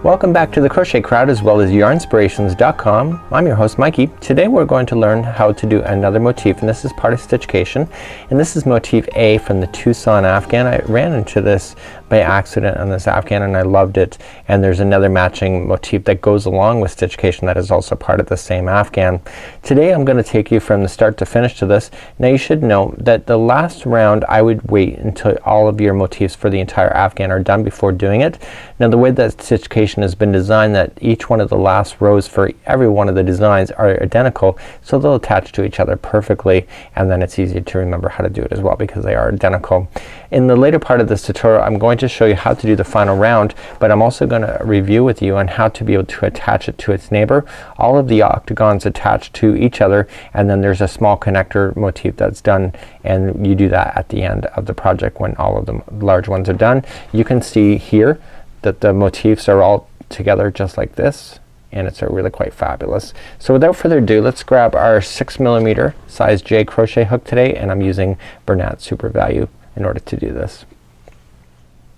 Welcome back to the Crochet Crowd as well as yarnspirations.com. I'm your host Mikey. Today we're going to learn how to do another motif, and this is part of Stitch-cation, and this is motif A from the Tucson Afghan. I ran into this by accident on this Afghan and I loved it, and there's another matching motif that goes along with Stitch-cation that is also part of the same Afghan. Today I'm going to take you from the start to finish to this. Now you should know that the last round I would wait until all of your motifs for the entire Afghan are done before doing it. Now the way that Stitch-cation has been designed, that each one of the last rows for every one of the designs are identical, so they'll attach to each other perfectly, and then it's easy to remember how to do it as well because they are identical. In the later part of this tutorial I'm going to show you how to do the final round, but I'm also going to review with you on how to be able to attach it to its neighbor. All of the octagons attach to each other, and then there's a small connector motif that's done, and you do that at the end of the project when all of the large ones are done. You can see here that the motifs are all together just like this, and it's really quite fabulous. So without further ado, let's grab our 6mm size J crochet hook today, and I'm using Bernat Super Value in order to do this.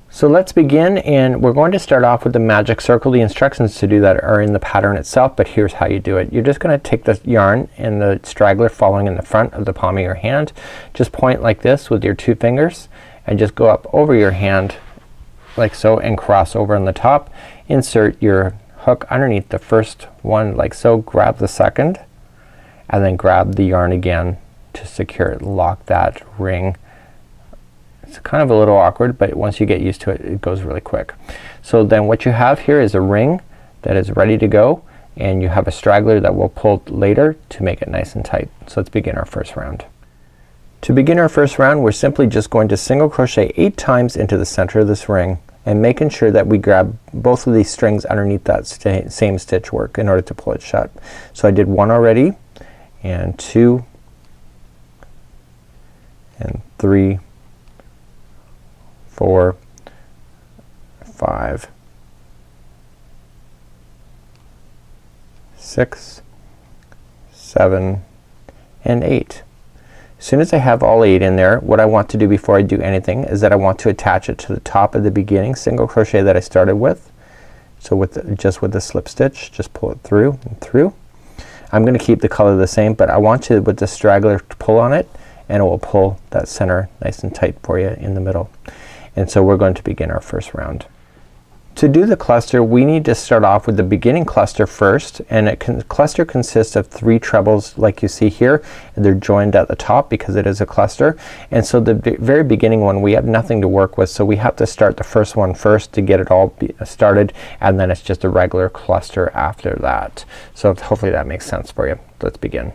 So let's begin, and we're going to start off with the magic circle. The instructions to do that are in the pattern itself, but here's how you do it. You're just gonna take the yarn and the straggler falling in the front of the palm of your hand. Just point like this with your 2 fingers and just go up over your hand like so and cross over on the top. Insert your hook underneath the first one like so, grab the second, and then grab the yarn again to secure it. Lock that ring. It's kind of a little awkward, but once you get used to it, it goes really quick. So then what you have here is a ring that is ready to go, and you have a straggler that we'll pull later to make it nice and tight. So let's begin our first round. To begin our first round, we're simply just going to single crochet 8 times into the center of this ring, and making sure that we grab both of these strings underneath that same stitch work in order to pull it shut. So I did 1 already, and 2 and 3, 4, 5, 6, 7, and 8. As soon as I have all 8 in there, what I want to do before I do anything is that I want to attach it to the top of the beginning single crochet that I started with. So just with the slip stitch, just pull it through and through. I'm gonna keep the color the same, but I want to, with the straggler, to pull on it, and it will pull that center nice and tight for you in the middle. And so we're going to begin our first round. To do the cluster, we need to start off with the beginning cluster first, and cluster consists of 3 trebles like you see here, and they're joined at the top because it is a cluster. And so the very beginning one, we have nothing to work with, so we have to start the first one first to get it all started, and then it's just a regular cluster after that. So hopefully that makes sense for you. Let's begin.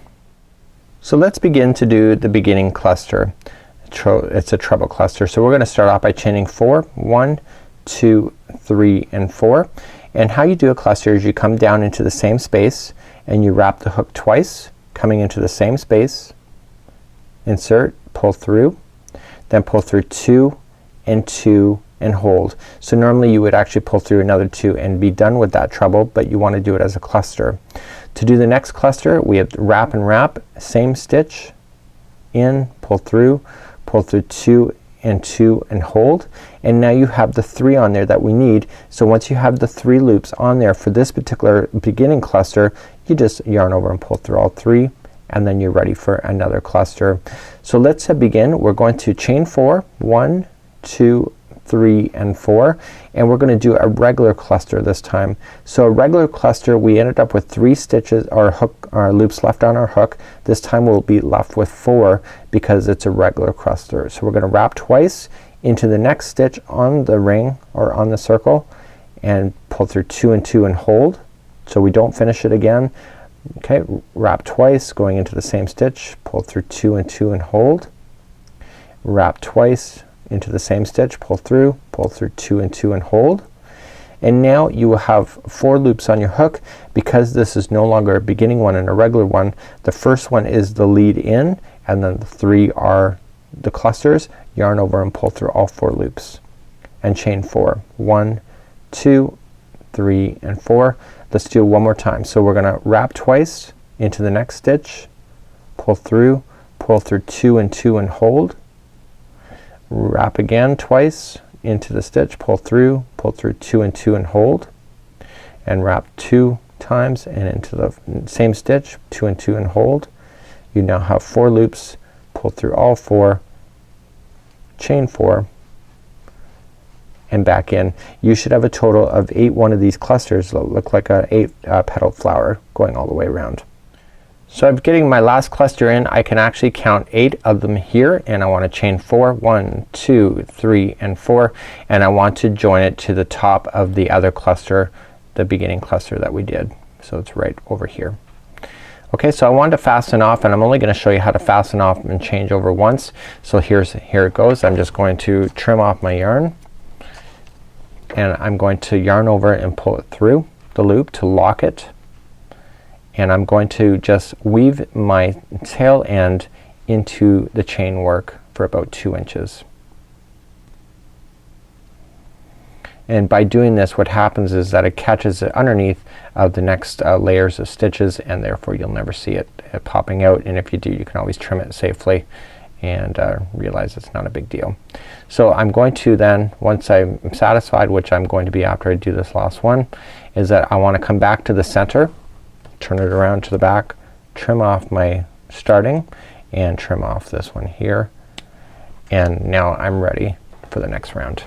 So let's begin to do the beginning cluster. It's a treble cluster. So we're gonna start off by chaining 4. 1, 2, 3, and 4. And how you do a cluster is you come down into the same space and you wrap the hook twice, coming into the same space, insert, pull through, then pull through 2 and 2 and hold. So normally you would actually pull through another 2 and be done with that treble, but you want to do it as a cluster. To do the next cluster, we have wrap and wrap, same stitch, in, pull through 2 and 2 and hold, and now you have the 3 on there that we need. So once you have the 3 loops on there for this particular beginning cluster, you just yarn over and pull through all 3, and then you're ready for another cluster. So let's begin. We're going to chain 4, 1, 2, 3, and 4, and we're gonna do a regular cluster this time. So a regular cluster, we ended up with 3 stitches or hook or loops left on our hook. This time we'll be left with 4 because it's a regular cluster. So we're gonna wrap twice into the next stitch on the ring or on the circle and pull through 2 and 2 and hold, so we don't finish it again. Okay, wrap twice going into the same stitch, pull through 2 and 2 and hold, wrap twice into the same stitch, pull through 2 and 2 and hold. And now you will have 4 loops on your hook. Because this is no longer a beginning one and a regular one, the first one is the lead in, and then the 3 are the clusters. Yarn over and pull through all 4 loops and chain 4. 1, 2, 3, and 4. Let's do it one more time. So we're gonna wrap twice into the next stitch, pull through 2 and 2 and hold, wrap again twice into the stitch, pull through 2 and 2 and hold, and wrap 2 times and into the same stitch, 2 and 2 and hold. You now have 4 loops, pull through all 4, chain 4 and back in. You should have a total of 8 one of these clusters that look like a 8 petal flower going all the way around. So I'm getting my last cluster in. I can actually count 8 of them here, and I want to chain 4, 1, 2, 3 and 4, and I want to join it to the top of the other cluster, the beginning cluster that we did. So it's right over here. Okay, so I wanted to fasten off, and I'm only going to show you how to fasten off and change over once. So here it goes. I'm just going to trim off my yarn, and I'm going to yarn over and pull it through the loop to lock it, and I'm going to just weave my tail end into the chain work for about 2 inches. And by doing this, what happens is that it catches it underneath of the next layers of stitches, and therefore you'll never see it popping out, and if you do, you can always trim it safely and realize it's not a big deal. So I'm going to then, once I'm satisfied, which I'm going to be after I do this last one, is that I want to come back to the center, turn it around to the back, trim off my starting, and trim off this one here, and now I'm ready for the next round.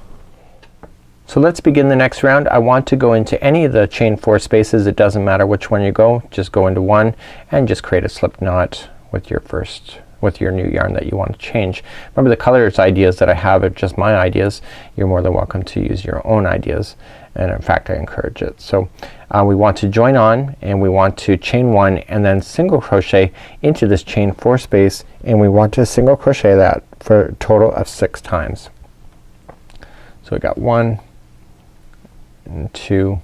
So let's begin the next round. I want to go into any of the chain 4 spaces. It doesn't matter which one you go, just go into one and just create a slip knot with your new yarn that you want to change. Remember, the colors ideas that I have are just my ideas. You're more than welcome to use your own ideas, and in fact I encourage it. So we want to join on, and we want to chain 1 and then single crochet into this chain 4 space, and we want to single crochet that for a total of 6 times. So we got 1 and 2,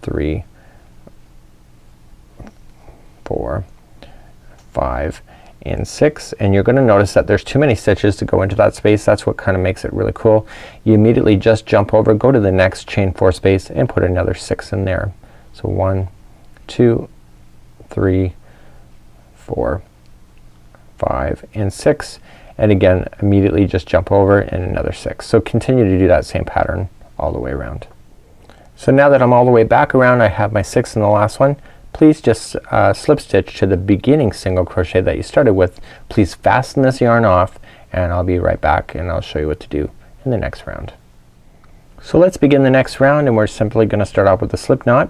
3, 4, 5 and 6, and you're gonna notice that there's too many stitches to go into that space. That's what kind of makes it really cool. You immediately just jump over, go to the next chain 4 space and put another 6 in there. So 1, 2, 3, 4, 5 and 6, and again immediately just jump over and another 6. So continue to do that same pattern all the way around. So now that I'm all the way back around, I have my 6 in the last one. Please just slip stitch to the beginning single crochet that you started with. Please fasten this yarn off, and I'll be right back and I'll show you what to do in the next round. So let's begin the next round, and we're simply gonna start off with a slip knot.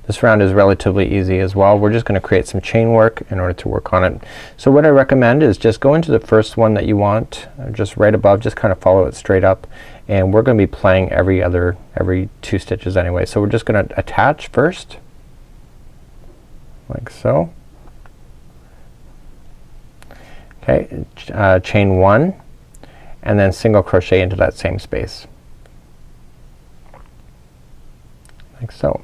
This round is relatively easy as well. We're just gonna create some chain work in order to work on it. So what I recommend is just go into the first one that you want, just right above, just kind of follow it straight up, and we're gonna be playing every 2 stitches anyway. So we're just gonna attach first, like so. Okay, chain 1 and then single crochet into that same space, like so.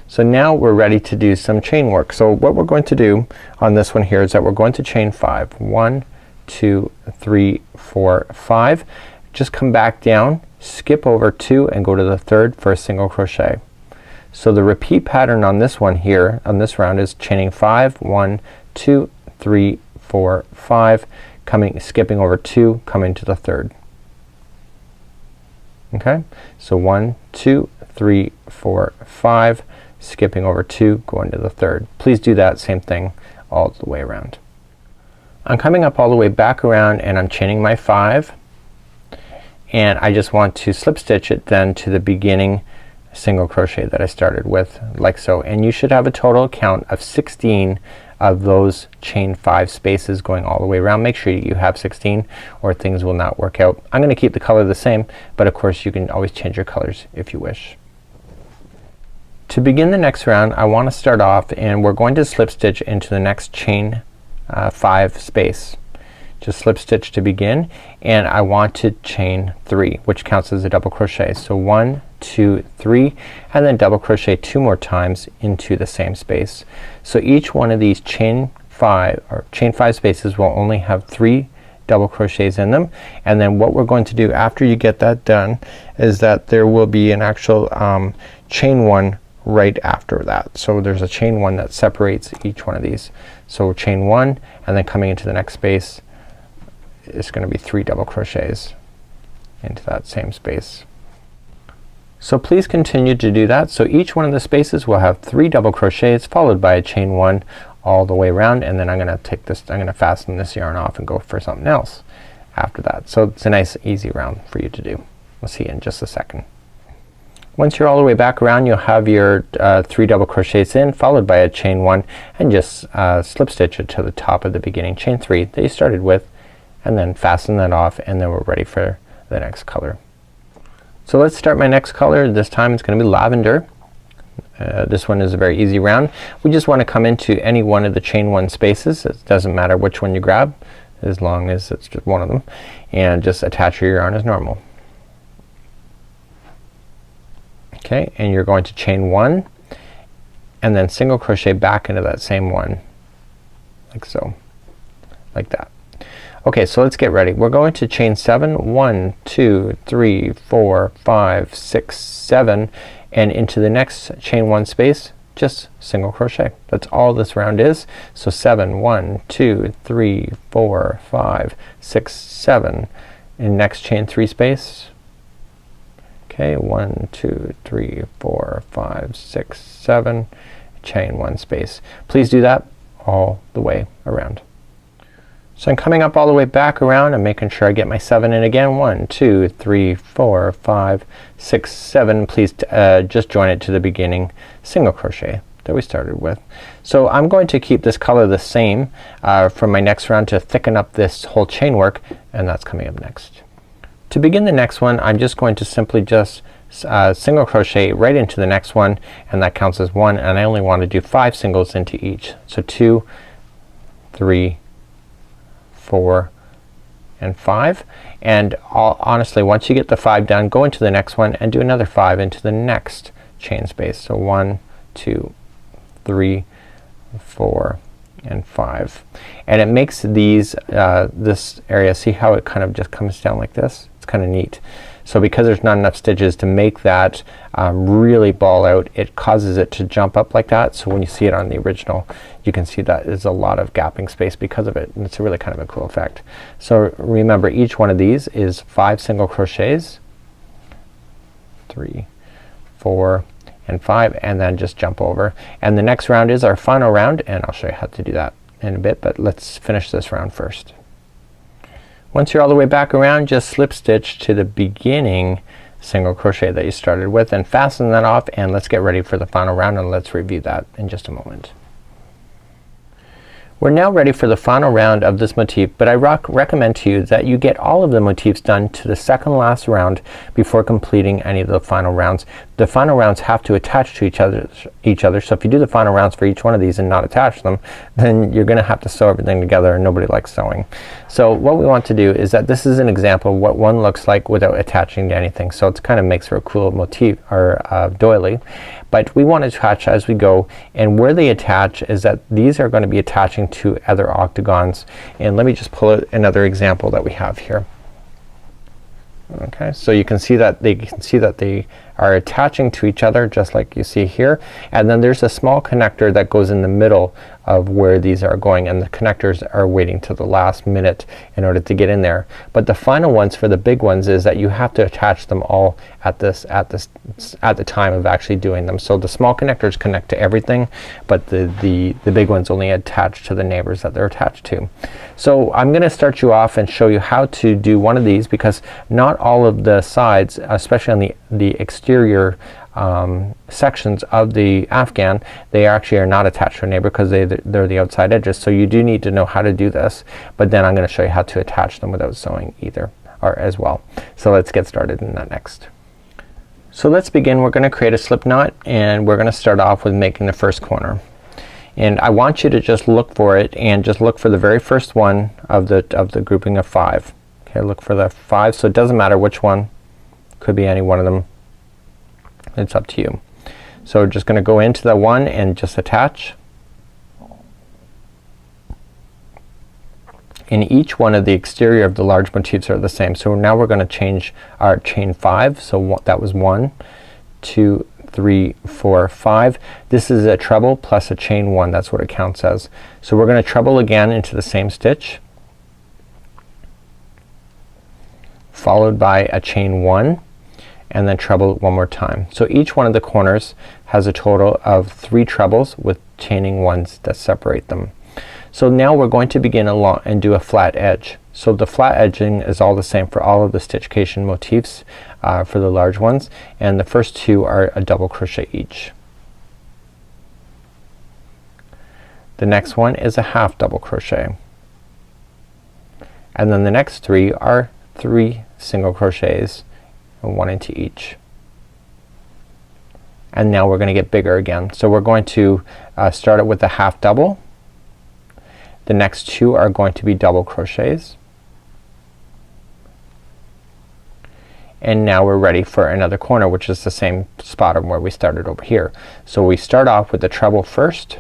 So now we're ready to do some chain work. So what we're going to do on this one here is that we're going to chain 5. 1, 2, 3, 4, 5. Just come back down, skip over 2 and go to the 3rd for a single crochet. So the repeat pattern on this one here, on this round, is chaining 5, 1, 2, 3, 4, 5, skipping over 2, coming to the 3rd. Okay, so 1, 2, 3, 4, 5, skipping over 2, going to the 3rd. Please do that same thing all the way around. I'm coming up all the way back around, and I'm chaining my 5, and I just want to slip stitch it then to the beginning single crochet that I started with, like so, and you should have a total count of 16 of those chain 5 spaces going all the way around. Make sure you have 16 or things will not work out. I'm gonna keep the color the same, but of course you can always change your colors if you wish. To begin the next round, I want to start off, and we're going to slip stitch into the next chain 5 space. Just slip stitch to begin, and I want to chain 3, which counts as a double crochet. So 1, 2, 3, and then double crochet 2 more times into the same space. So each one of these chain 5 spaces will only have 3 double crochets in them, and then what we're going to do after you get that done is that there will be an actual chain 1 right after that. So there's a chain 1 that separates each one of these. So chain 1, and then coming into the next space it's gonna be 3 double crochets into that same space. So please continue to do that. So each one of the spaces will have 3 double crochets followed by a chain 1 all the way around, and then I'm gonna take this, I'm gonna fasten this yarn off and go for something else after that. So it's a nice easy round for you to do. We'll see you in just a second. Once you're all the way back around, you'll have your 3 double crochets in followed by a chain 1, and just slip stitch it to the top of the beginning chain 3 that you started with, and then fasten that off, and then we're ready for the next color. So let's start my next color. This time it's gonna be lavender. This one is a very easy round. We just want to come into any one of the chain 1 spaces. It doesn't matter which one you grab as long as it's just one of them, and just attach your yarn as normal. Okay, and you're going to chain 1 and then single crochet back into that same one like so, like that. Okay, so let's get ready. We're going to chain 7, 1, 2, 3, 4, 5, 6, 7, and into the next chain 1 space just single crochet. That's all this round is. So 7, 1, 2, 3, 4, 5, 6, 7. In next chain 3 space. Okay, 1, 2, 3, 4, 5, 6, 7. Chain 1 space. Please do that all the way around. So I'm coming up all the way back around and making sure I get my 7 in again. 1, 2, 3, 4, 5, 6, 7. Please just join it to the beginning single crochet that we started with. So I'm going to keep this color the same for my next round to thicken up this whole chain work, and that's coming up next. To begin the next one, I'm just going to simply just single crochet right into the next one, and that counts as 1, and I only want to do 5 singles into each. So 2, 3, 4, and 5, and honestly once you get the 5 done, go into the next one and do another 5 into the next chain space. So 1, 2, 3, 4, and 5, and it makes these this area, see how it kind of just comes down like this? It's kind of neat. So because there's not enough stitches to make that really ball out, it causes it to jump up like that. So when you see it on the original, you can see that there's a lot of gapping space because of it, and it's really kind of a cool effect. So remember, each one of these is 5 single crochets, 3, 4, and 5, and then just jump over. And the next round is our final round, and I'll show you how to do that in a bit, but let's finish this round first. Once you're all the way back around, just slip stitch to the beginning single crochet that you started with and fasten that off, and let's get ready for the final round, and let's review that in just a moment. We're now ready for the final round of this motif, but I recommend to you that you get all of the motifs done to the second last round before completing any of the final rounds. The final rounds have to attach to each other, so if you do the final rounds for each one of these and not attach them, then you're gonna have to sew everything together, and nobody likes sewing. So what we want to do is that this is an example of what one looks like without attaching to anything. So it kind of makes for a cool motif or doily. But we want to attach as we go, and where they attach is that these are going to be attaching to other octagons. And let me just pull out another example that we have here. Okay, so you can see that they are attaching to each other just like you see here, and then there's a small connector that goes in the middle of where these are going, and the connectors are waiting till the last minute in order to get in there. But the final ones for the big ones is that you have to attach them all at the time of actually doing them. So the small connectors connect to everything, but the big ones only attach to the neighbors that they're attached to. So I'm gonna start you off and show you how to do one of these, because not all of the sides, especially on the exterior sections of the Afghan, they actually are not attached to a neighbor because they're the outside edges. So you do need to know how to do this, but then I'm gonna show you how to attach them without sewing either, or as well. So let's get started in that next. So let's begin. We're gonna create a slip knot, and we're gonna start off with making the first corner. And I want you to just look for it, and just look for the very first one of the grouping of 5. Okay, look for the 5, so it doesn't matter which one, could be any one of them. It's up to you. So we're just gonna go into the one and just attach. In each one of the exterior of the large motifs are the same. So now we're gonna change our chain 5. So that was 1, 2, 3, 4, 5. This is a treble plus a chain 1. That's what it counts as. So we're gonna treble again into the same stitch, followed by a chain 1, and then treble one more time. So each one of the corners has a total of 3 trebles with chaining ones that separate them. So now we're going to begin along and do a flat edge. So the flat edging is all the same for all of the Stitch-cation motifs for the large ones, and the first 2 are a double crochet each. The next one is a half double crochet, and then the next 3 are 3 single crochets, and 1 into each. And now we're gonna get bigger again. So we're going to start it with a half double. The next 2 are going to be double crochets, and now we're ready for another corner, which is the same spot where we started over here. So we start off with the treble first,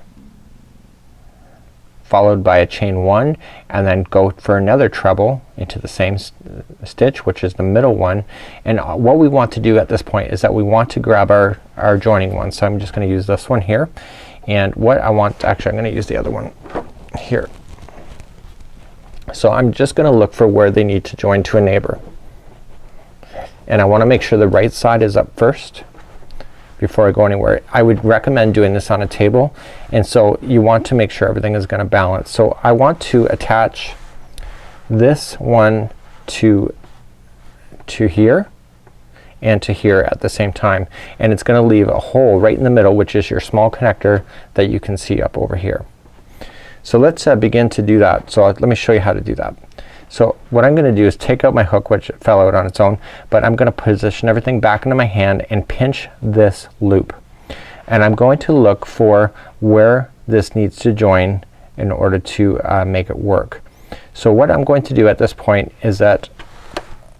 followed by a chain 1, and then go for another treble into the same stitch, which is the middle one. And what we want to do at this point is that we want to grab our joining one. So I'm just gonna use this one here, and what I want, actually I'm gonna use the other one here. So I'm just gonna look for where they need to join to a neighbor, and I want to make sure the right side is up first before I go anywhere. I would recommend doing this on a table, and so you want to make sure everything is gonna balance. So I want to attach this one to here and to here at the same time, and it's gonna leave a hole right in the middle, which is your small connector that you can see up over here. So let's begin to do that. So let me show you how to do that. So what I'm gonna do is take out my hook, which fell out on its own, but I'm gonna position everything back into my hand and pinch this loop, and I'm going to look for where this needs to join in order to make it work. So what I'm going to do at this point is that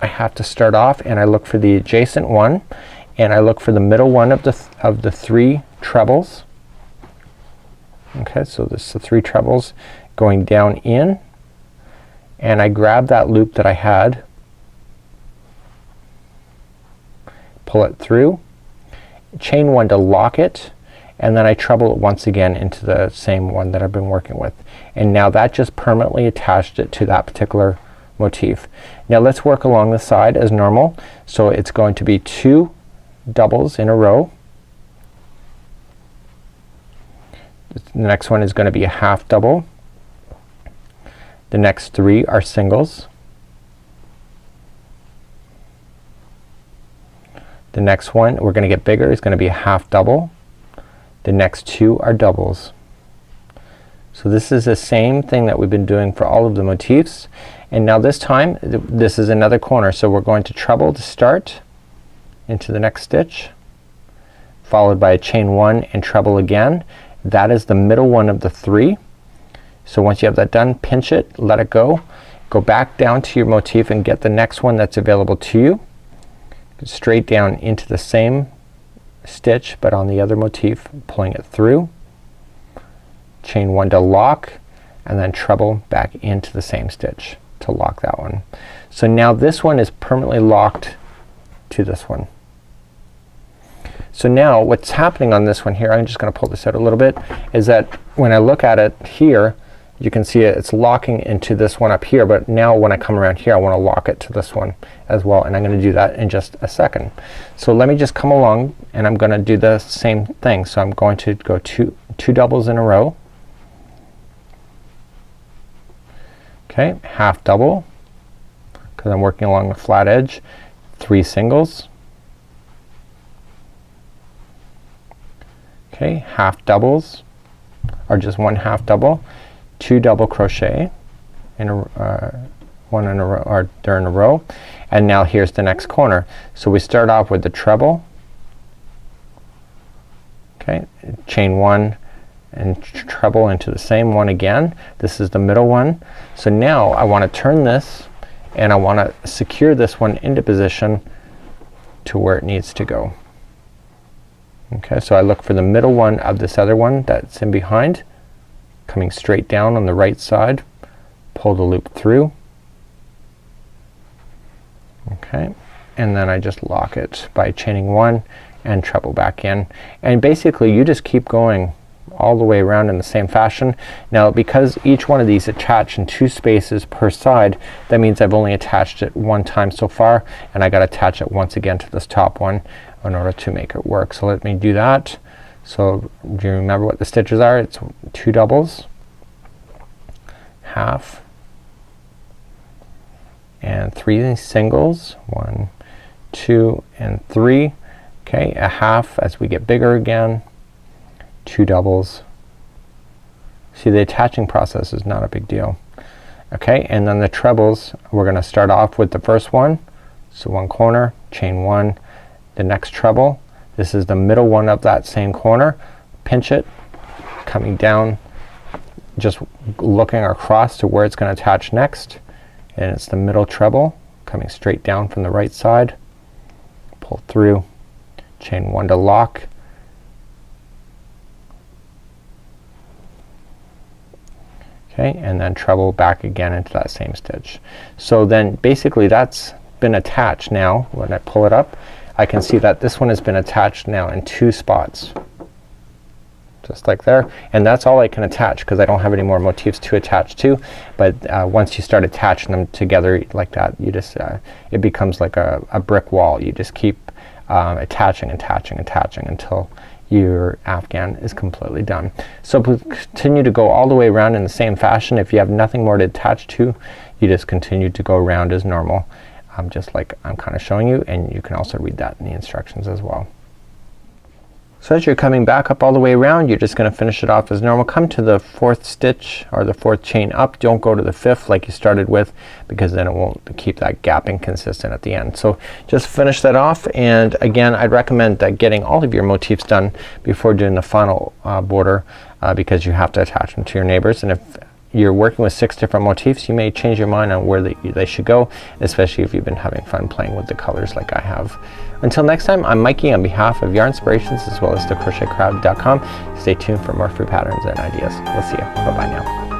I have to start off and I look for the adjacent one, and I look for the middle one of the 3 trebles. Okay, so this is the 3 trebles going down in, and I grab that loop that I had, pull it through, chain 1 to lock it, and then I treble it once again into the same one that I've been working with, and now that just permanently attached it to that particular motif. Now let's work along the side as normal. So it's going to be 2 doubles in a row. The next one is going to be a half double. The next 3 are singles. The next one, we're gonna get bigger, is gonna be a half double. The next 2 are doubles. So this is the same thing that we've been doing for all of the motifs, and now this time this is another corner. So we're going to treble to start into the next stitch, followed by a chain 1 and treble again. That is the middle one of the 3. So once you have that done, pinch it, let it go, go back down to your motif and get the next one that's available to you. Straight down into the same stitch but on the other motif, pulling it through, chain 1 to lock, and then treble back into the same stitch to lock that one. So now this one is permanently locked to this one. So now what's happening on this one here, I'm just gonna pull this out a little bit, is that when I look at it here, you can see it's locking into this one up here, but now when I come around here I want to lock it to this one as well, and I'm gonna do that in just a second. So let me just come along and I'm gonna do the same thing. So I'm going to go two doubles in a row. Okay, half double because I'm working along a flat edge, 3 singles. Okay, half doubles or just 1 half double, 2 double crochet in a one in a row, or they're in a row, and now here's the next corner. So we start off with the treble, okay, chain 1 and treble into the same one again. This is the middle one. So now I want to turn this and I want to secure this one into position to where it needs to go. Okay, so I look for the middle one of this other one that's in behind, coming straight down on the right side, pull the loop through, okay, and then I just lock it by chaining 1 and treble back in, and basically you just keep going all the way around in the same fashion. Now because each one of these attach in 2 spaces per side, that means I've only attached it 1 time so far, and I gotta attach it once again to this top one in order to make it work. So let me do that. So do you remember what the stitches are? It's 2 doubles, half, and 3 singles, 1, 2, and 3. Okay, a half as we get bigger again, 2 doubles. See, the attaching process is not a big deal. Okay, and then the trebles, we're gonna start off with the first one. So 1 corner, chain 1, the next treble, this is the middle one of that same corner, pinch it, coming down, just looking across to where it's gonna attach next, and it's the middle treble coming straight down from the right side, pull through, chain 1 to lock, okay, and then treble back again into that same stitch. So then basically that's been attached. Now when I pull it up, I can see that this one has been attached now in 2 spots, just like there, and that's all I can attach because I don't have any more motifs to attach to. But once you start attaching them together like that, you just it becomes like a brick wall. You just keep attaching until your afghan is completely done. So continue to go all the way around in the same fashion. If you have nothing more to attach to, you just continue to go around as normal, just like I'm kind of showing you, and you can also read that in the instructions as well. So as you're coming back up all the way around, you're just gonna finish it off as normal. Come to the 4th stitch or the 4th chain up. Don't go to the 5th like you started with, because then it won't keep that gapping consistent at the end. So just finish that off, and again I'd recommend that getting all of your motifs done before doing the final border, because you have to attach them to your neighbors. And if you're working with 6 different motifs, you may change your mind on where they should go, especially if you've been having fun playing with the colors like I have. Until next time, I'm Mikey on behalf of Yarnspirations as well as thecrochetcrowd.com. Stay tuned for more free patterns and ideas. We'll see you. Bye bye now.